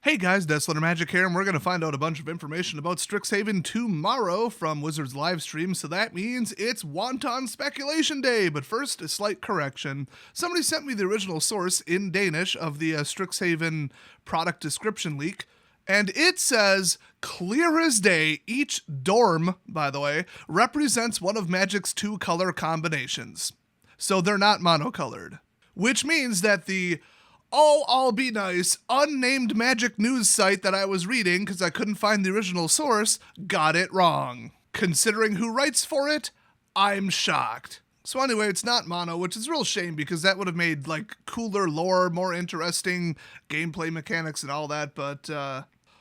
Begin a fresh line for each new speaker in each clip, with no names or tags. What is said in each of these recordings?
Hey guys, Desolate Magic here, and we're going to find out a bunch of information about Strixhaven tomorrow from Wizards livestream, so that means it's Wonton Speculation Day. But first, a slight correction. Somebody sent me the original source in Danish of the Strixhaven product description leak, and it says, clear as day, each dorm, by the way, represents one of Magic's two color combinations. So they're not monocolored. Which means that the I'll be nice, unnamed Magic news site that I was reading because I couldn't find the original source got it wrong. Considering who writes for it, I'm shocked. So anyway, it's not mono, which is a real shame because that would have made like cooler lore, more interesting gameplay mechanics and all that, but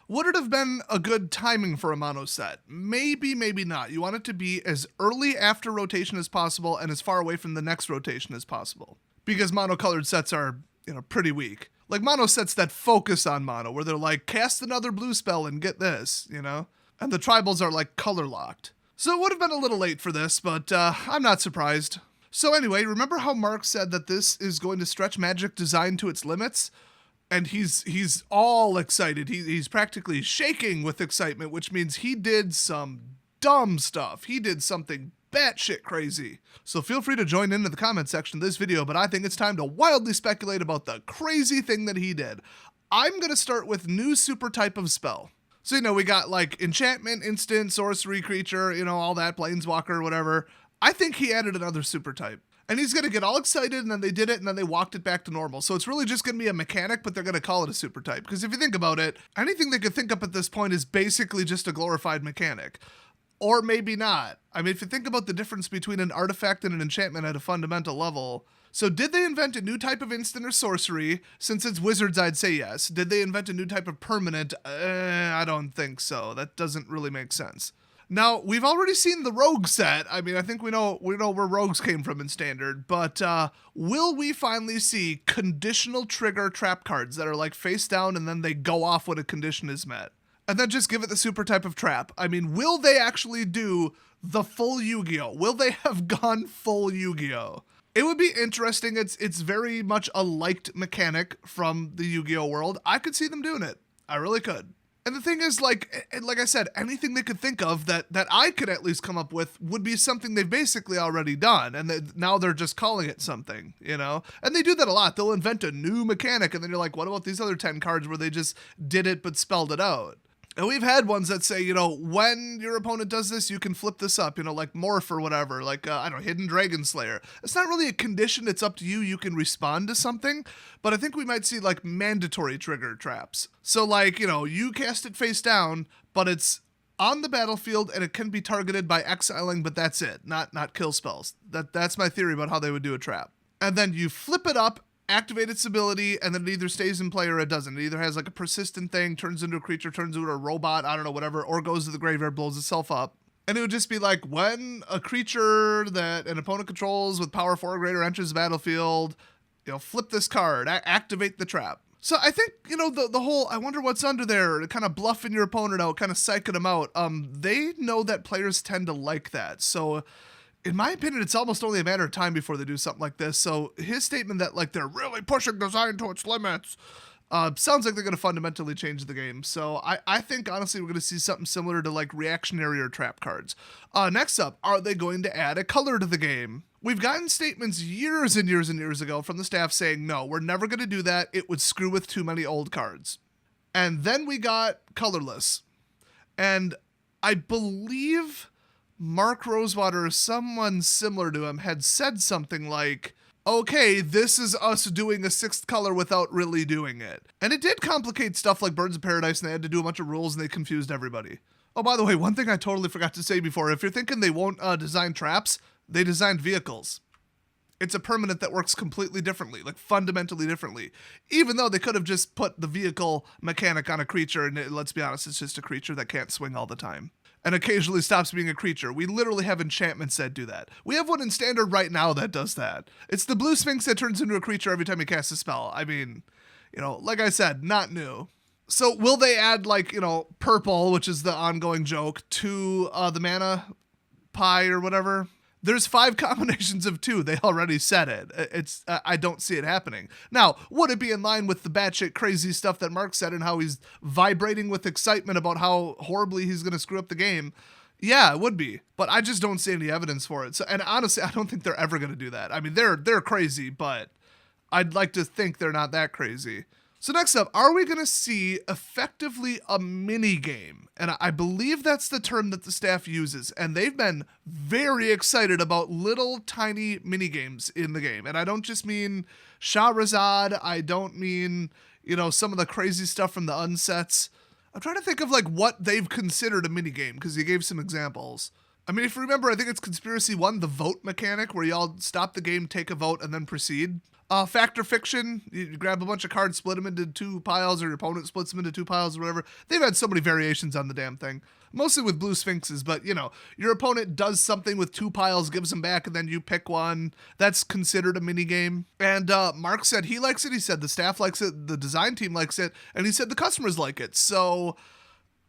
would it have been a good timing for a mono set? Maybe, maybe not. You want it to be as early after rotation as possible and as far away from the next rotation as possible. Because monocolored sets are pretty weak. Like mono sets that focus on mono, where they're like, cast another blue spell and get this, And the tribals are like color locked. So it would have been a little late for this, but I'm not surprised. So anyway, remember how Mark said that this is going to stretch Magic design to its limits? And he's all excited. He's practically shaking with excitement, which means he did some dumb stuff. He did something batshit crazy. So feel free to join in the comment section of this video, but I think it's time to wildly speculate about the crazy thing that he did. I'm going to start with new super type of spell. So, we got like enchantment, instant, sorcery, creature, all that, planeswalker, whatever. I think he added another super type. And he's going to get all excited, and then they did it, and then they walked it back to normal. So it's really just going to be a mechanic, but they're going to call it a super type. Because if you think about it, anything they could think up at this point is basically just a glorified mechanic. Or maybe not. I mean, if you think about the difference between an artifact and an enchantment at a fundamental level. So did they invent a new type of instant or sorcery? Since it's wizards, I'd say yes. Did they invent a new type of permanent? I don't think so. That doesn't really make sense. Now, we've already seen the rogue set. I mean, I think we know where rogues came from in standard, but will we finally see conditional trigger trap cards that are like face down and then they go off when a condition is met? And then just give it the super type of trap. I mean, will they actually do the full Yu-Gi-Oh? Will they have gone full Yu-Gi-Oh? It would be interesting. It's very much a liked mechanic from the Yu-Gi-Oh world. I could see them doing it. I really could. And the thing is, like I said, anything they could think of that I could at least come up with would be something they've basically already done. And now they're just calling it something, And they do that a lot. They'll invent a new mechanic, and then you're like, what about these other 10 cards where they just did it but spelled it out? And we've had ones that say, when your opponent does this, you can flip this up, like Morph or whatever, like, Hidden Dragon Slayer. It's not really a condition. It's up to you. You can respond to something. But I think we might see, like, mandatory trigger traps. So, like, you cast it face down, but it's on the battlefield and it can be targeted by exiling, but that's it. Not kill spells. That's my theory about how they would do a trap. And then you flip it up, activate its ability, and then it either stays in play or it doesn't. It either has like a persistent thing, turns into a creature, turns into a robot, I don't know, whatever, or goes to the graveyard, blows itself up. And it would just be like, when a creature that an opponent controls with power 4 or greater enters the battlefield, flip this card, activate the trap. So I think, the whole, I wonder what's under there, kind of bluffing your opponent out, kind of psyching them out. They know that players tend to like that. So in my opinion, it's almost only a matter of time before they do something like this. So his statement that like they're really pushing design to its limits sounds like they're going to fundamentally change the game. So I think honestly we're going to see something similar to like reactionary or trap cards. Next up, are they going to add a color to the game? We've gotten statements years and years and years ago from the staff saying, no, we're never going to do that. It would screw with too many old cards. And then we got colorless. And I believe Mark Rosewater or someone similar to him had said something like, okay, this is us doing a 6th color without really doing it. And it did complicate stuff like Birds of Paradise, and they had to do a bunch of rules and they confused everybody. Oh, by the way, one thing I totally forgot to say before, if you're thinking they won't design traps, they designed vehicles. It's a permanent that works completely differently, like fundamentally differently. Even though they could have just put the vehicle mechanic on a creature, and let's be honest, it's just a creature that can't swing all the time and occasionally stops being a creature. We literally have enchantments that do that. We have one in standard right now that does that. It's the blue sphinx that turns into a creature every time you cast a spell. I mean, like I said, not new. So will they add like, purple, which is the ongoing joke, to the mana pie or whatever? There's 5 combinations of 2. They already said it. I don't see it happening. Now, would it be in line with the batshit crazy stuff that Mark said and how he's vibrating with excitement about how horribly he's going to screw up the game? Yeah, it would be. But I just don't see any evidence for it. So, and honestly, I don't think they're ever going to do that. I mean, they're crazy, but I'd like to think they're not that crazy. So next up, are we going to see effectively a mini game? And I believe that's the term that the staff uses. And they've been very excited about little tiny mini games in the game. And I don't just mean Shahrazad. I don't mean, some of the crazy stuff from the unsets. I'm trying to think of what they've considered a mini game because he gave some examples. I mean, if you remember, I think it's Conspiracy 1, the vote mechanic, where y'all stop the game, take a vote, and then proceed. Fact or fiction, you grab a bunch of cards, split them into 2 piles, or your opponent splits them into 2 piles or whatever. They've had so many variations on the damn thing. Mostly with blue sphinxes, but your opponent does something with 2 piles, gives them back, and then you pick one. That's considered a mini game. And Mark said he likes it. He said the staff likes it, the design team likes it, and he said the customers like it. So,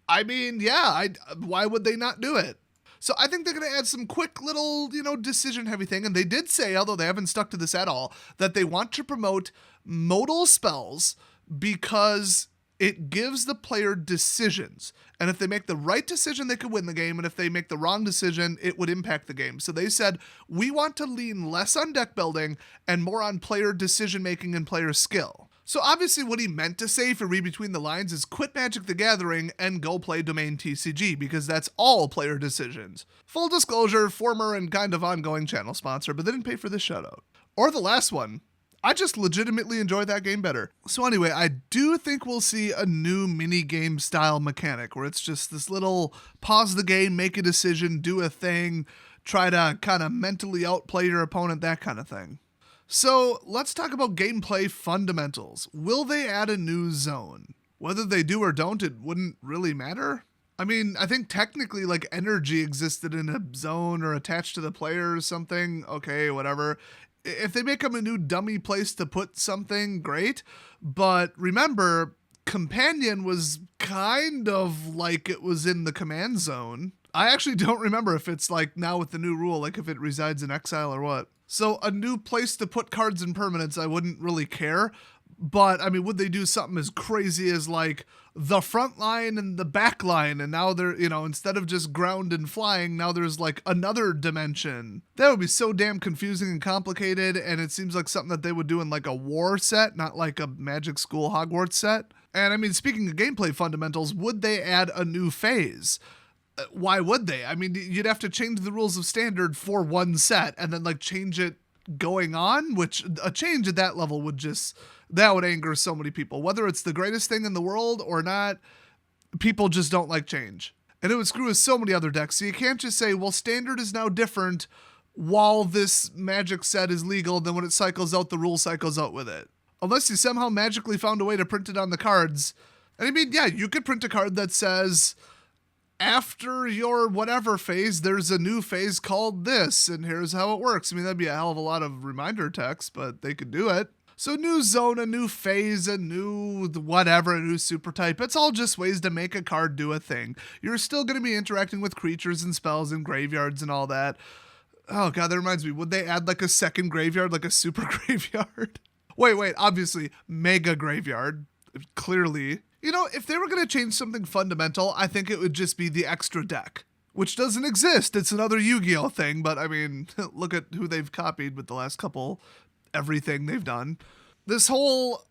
I mean, yeah, why would they not do it? So I think they're going to add some quick little, decision-heavy thing. And they did say, although they haven't stuck to this at all, that they want to promote modal spells because it gives the player decisions. And if they make the right decision, they could win the game. And if they make the wrong decision, it would impact the game. So they said, we want to lean less on deck building and more on player decision-making and player skill. So obviously what he meant to say, if you read between the lines, is quit Magic the Gathering and go play Domain TCG, because that's all player decisions. Full disclosure, former and kind of ongoing channel sponsor, but they didn't pay for this shoutout. Or the last one. I just legitimately enjoyed that game better. So anyway, I do think we'll see a new mini game style mechanic where it's just this little pause the game, make a decision, do a thing, try to kind of mentally outplay your opponent, that kind of thing. So let's talk about gameplay fundamentals. Will they add a new zone? Whether they do or don't, it wouldn't really matter. I mean, I think technically energy existed in a zone or attached to the player or something. Okay, whatever. If they make them a new dummy place to put something, great. But remember, Companion was kind of like it was in the command zone. I actually don't remember if it's now with the new rule, if it resides in exile or what. So a new place to put cards and permanents, I wouldn't really care. But, I mean, would they do something as crazy as, the front line and the back line, and now they're, instead of just ground and flying, now there's, another dimension? That would be so damn confusing and complicated, and it seems like something that they would do in, a war set, not a Magic School Hogwarts set. And, I mean, speaking of gameplay fundamentals, would they add a new phase? Why would they? I mean, you'd have to change the rules of Standard for one set and then change it going on, which a change at that level that would anger so many people. Whether it's the greatest thing in the world or not, people just don't like change. And it would screw with so many other decks. So you can't just say, well, Standard is now different while this Magic set is legal, then when it cycles out, the rule cycles out with it. Unless you somehow magically found a way to print it on the cards. And I mean, yeah, you could print a card that says, after your whatever phase, there's a new phase called this, and here's how it works. I mean, that'd be a hell of a lot of reminder text, but they could do it. So new zone, a new phase, a new whatever, a new super type. It's all just ways to make a card do a thing. You're still going to be interacting with creatures and spells and graveyards and all that. Oh god, that reminds me. Would they add a second graveyard, a super graveyard? Wait, obviously, mega graveyard. Clearly. If they were going to change something fundamental, I think it would just be the extra deck, which doesn't exist. It's another Yu-Gi-Oh thing, but I mean, look at who they've copied with the last couple, everything they've done. This whole,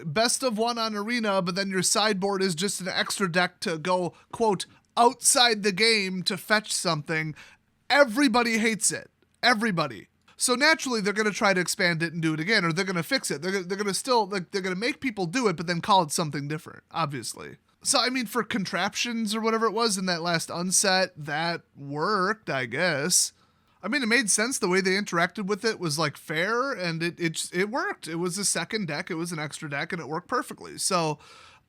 best of one on Arena, but then your sideboard is just an extra deck to go, quote, outside the game to fetch something. Everybody hates it. Everybody. So naturally, they're going to try to expand it and do it again, or they're going to fix it. They're going to still, they're going to make people do it, but then call it something different, obviously. So, I mean, for contraptions or whatever it was in that last unset, that worked, I guess. I mean, it made sense. The way they interacted with it was fair, and it worked. It was a second deck. It was an extra deck, and it worked perfectly. So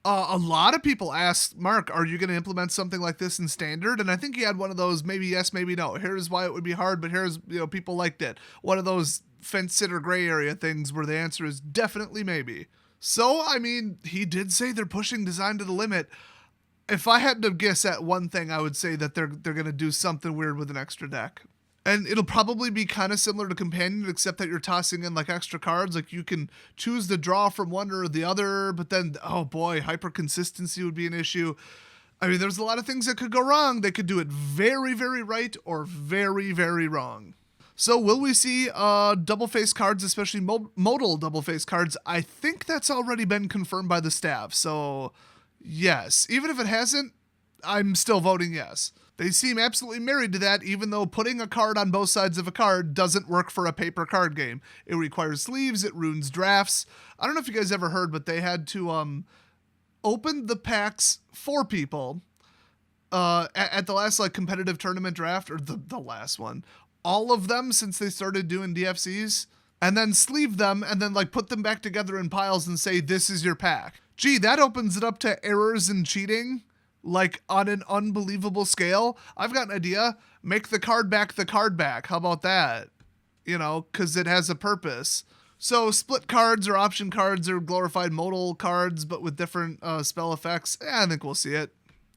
a lot of people asked, Mark, are you going to implement something like this in Standard? And I think he had one of those, maybe yes, maybe no. Here's why it would be hard, but here's, people liked it. One of those fence-sitter gray area things where the answer is definitely maybe. So, I mean, he did say they're pushing design to the limit. If I had to guess at one thing, I would say that they're going to do something weird with an extra deck. And it'll probably be kind of similar to Companion, except that you're tossing in like extra cards. Like you can choose to draw from one or the other, but then, oh boy, hyper consistency would be an issue. I mean, there's a lot of things that could go wrong. They could do it very, very right or very, very wrong. So will we see double-face cards, especially modal double-face cards? I think that's already been confirmed by the staff. So yes, even if it hasn't, I'm still voting yes. They seem absolutely married to that, even though putting a card on both sides of a card doesn't work for a paper card game. It requires sleeves, it ruins drafts. I don't know if you guys ever heard, but they had to open the packs for people at the last like competitive tournament draft, or the last one. All of them since they started doing DFCs, and then sleeve them and then like put them back together in piles and say, this is your pack. Gee, that opens it up to errors and cheating. Like on an unbelievable scale. I've got an idea. Make the card back. How about that? You know, because it has a purpose. So split cards or option cards or glorified modal cards, but with different spell effects. I think we'll see it.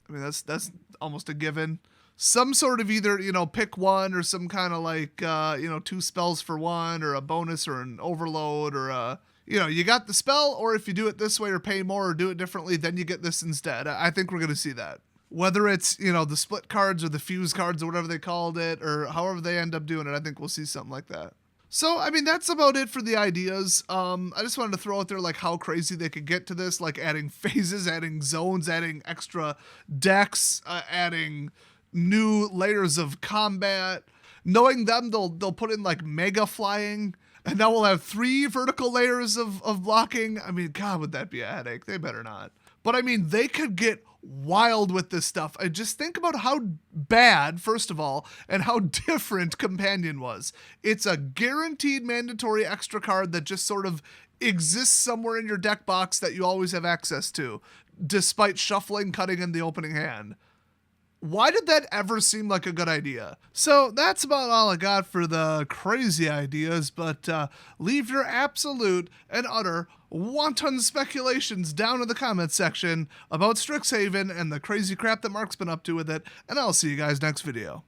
I mean, that's almost a given. Some sort of either, you know, pick one or some kind of like, you know, 2 spells for one or a bonus or an overload or a... You know, you got the spell, or if you do it this way or pay more or do it differently, then you get this instead. I think we're going to see that. Whether it's, you know, the split cards or the fuse cards or whatever they called it, or however they end up doing it, I think we'll see something like that. So, I mean, that's about it for the ideas. I just wanted to throw out there, like, how crazy they could get to this, like adding phases, adding zones, adding extra decks, adding new layers of combat. Knowing them, they'll put in, like, mega flying. And now we'll have 3 vertical layers of blocking. I mean, God, would that be a headache? They better not. But I mean, they could get wild with this stuff. I just think about how bad, first of all, and how different Companion was. It's a guaranteed mandatory extra card that just sort of exists somewhere in your deck box that you always have access to, despite shuffling, cutting in the opening hand. Why did that ever seem like a good idea? So that's about all I got for the crazy ideas, but leave your absolute and utter wanton speculations down in the comments section about Strixhaven and the crazy crap that Mark's been up to with it, and I'll see you guys next video.